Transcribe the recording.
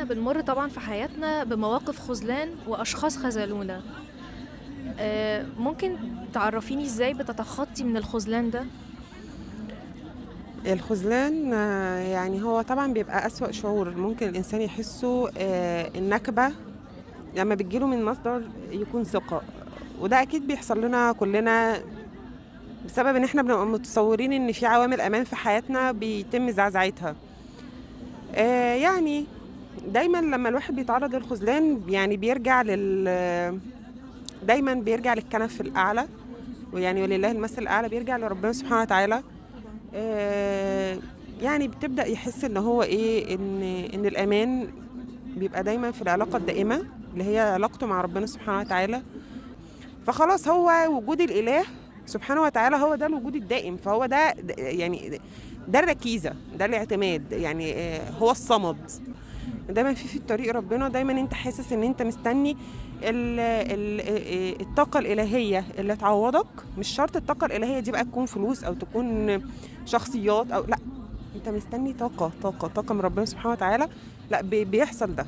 بنمر طبعا في حياتنا بمواقف خذلان وأشخاص خذلونا. ممكن تعرفيني ازاي بتتخطي من الخذلان ده؟ الخذلان يعني هو طبعا بيبقى أسوأ شعور ممكن الإنسان يحسه. النكبة لما بتجيله من مصدر يكون ثقة، وده أكيد بيحصل لنا كلنا بسبب إن إحنا بنبقى متصورين إن في عوامل أمان في حياتنا بيتم زعزعتها. يعني دايما لما الواحد بيتعرض للخذلان يعني دايما بيرجع للكنف الأعلى، ويعني ولله المثل الأعلى بيرجع لربنا سبحانه وتعالى. آه، يعني بتبدأ يحس ان هو ايه ان الامان بيبقى دايما في العلاقة الدائمة اللي هي علاقته مع ربنا سبحانه وتعالى. فخلاص هو وجود الإله سبحانه وتعالى هو ده الوجود الدائم، فهو يعني ده الركيزة، ده الاعتماد، يعني هو الصمد. دايما في الطريق ربنا، دايما انت حاسس ان انت مستني الطاقة الإلهية اللي تعوضك. مش شرط الطاقة الإلهية دي بقى تكون فلوس او تكون شخصيات او لا، انت مستني طاقة من ربنا سبحانه وتعالى. لا بيحصل ده.